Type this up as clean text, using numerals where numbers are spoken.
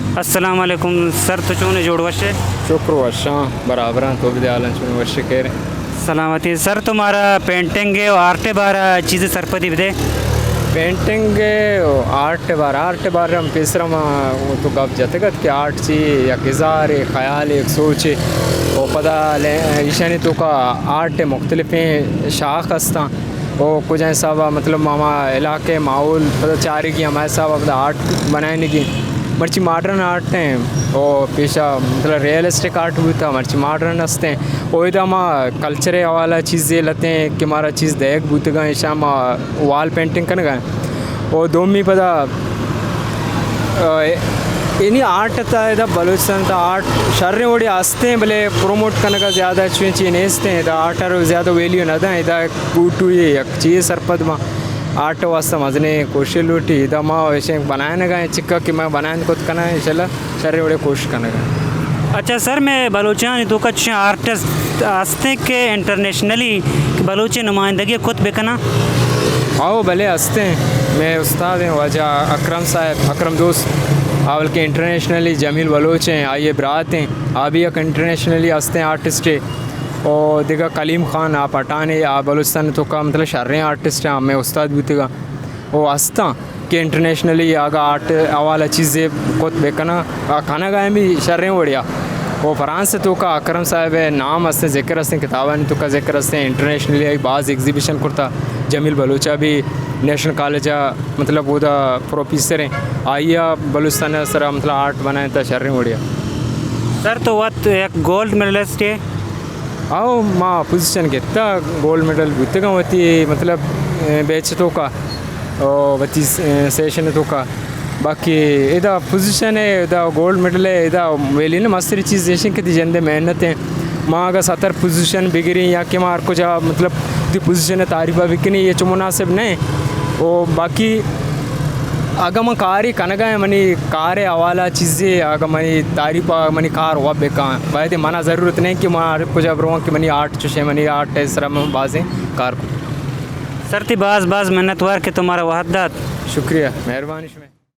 अस्सलाम वालेकुम सर तो चूने जोड़ वशे शुक्र वशा बराबर तो भी दयालन चुन वश के सलामती सर तुम्हारा पेंटिंग है आर्ट बारा चीज़ें सरपदी बदे पेंटिंग आर्ट बार हम पेसरम तो गप जतगत कि आर्ट ची या किजार एक ख्याल एक सोच वो पता ले ईशानी तो का आर्ट मुख्तलिफ शाख हस्ता वो कुछ ऐसा मतलब मामा इलाके माहौल पता चाह रही कि हमारे साहब अपना आर्ट बनाने की मर्ची मॉडर्न आर्ट हैं और पेशा मतलब रियलिस्टिक आर्ट भी था मर्ची मॉडर्न हंसते हैं वो इधर हम कल्चर वाला चीज़ें लेते हैं कि हमारा चीज़ देख बूत गए शाम वॉल पेंटिंग करने गए और दो में पता इन्हीं आर्ट था इधर बलूचिस्तान था आर्ट शर्रे वोड़ी हंसते हैं भले प्रोमोट करने का ज़्यादा चीज़ नेचते हैं इधर आर्ट और ज़्यादा वैल्यू ना था इधर बूटू ये चीज़ सरपद में आर्ट वास्ता मजने कोशिश लूटी इधर माँ वैसे बनाने गए चिक्का कि मैं बनाने को करना है चला शर्रे वोड़े कोशिश करने गए। अच्छा सर मैं बलूचियान तो कुछ आर्टिस्ट हंसते के इंटरनेशनली बलूची नुमाइंदगी खुद बेकना आओ भले हंसते हैं मैं उस्ताद हैं वजह अकरम साहब अकरम दोस्त आवल के इंटरनेशनली जमील बलोच हैं आइए बरात हैं आप भी एक इंटरनेशनली हंसते हैं आर्टिस्ट है और देखा कलीम खान आप हटाने आप बलूचिस्तान तो का मतलब शर्रे आर्टिस्ट हैं मैं उस्ताद भी थे वो हंसता कि इंटरनेशनली आगा आर्ट वाला चीज़ें खुद बेकना खाना गाए भी शर्रे बढ़िया वो फ्रांस तो का अकरम साहब है नाम हंसते जिक्र हंसते किताबें तो का जिक्र हंसते इंटरनेशनली बाज़ एग्जीबिशन करता जमील बलूचा भी नेशनल कॉलेज मतलब वो प्रोफेसर हैं आइए बलूचिस्तान सर मतलब आर्ट बनाए था शर्रे बढ़िया सर तो वत एक गोल्ड मेडलिस्ट है आओ माँ पोजीशन घेता गोल्ड मेडल बुद्ध वती मतलब बैच तो का वती सेशन तो का बाकी इधर पोजीशन है इधर गोल्ड मेडल है इधर वेली ना मस्त चीज़ जैसे कि जंदे मेहनत है माँ अगर 70 पोजीशन बिगड़ी या कि मार को जा मतलब दी पोजीशन है तारीफा बिकनी ये चो मुनासिब नहीं वो बाकी आगा मैं कार ही कनगा है मनी कार है हवाला चीज़ें आगा मनी तारीफ मनी कार हुआ बेका भाई मना ज़रूरत नहीं कि मार को जब रो कि मनी आर्ट चुशे मनी आर्ट है सर में बाजें कार को सर ती बाज मेहनतवार के तुम्हारा वहदात शुक्रिया मेहरबानी में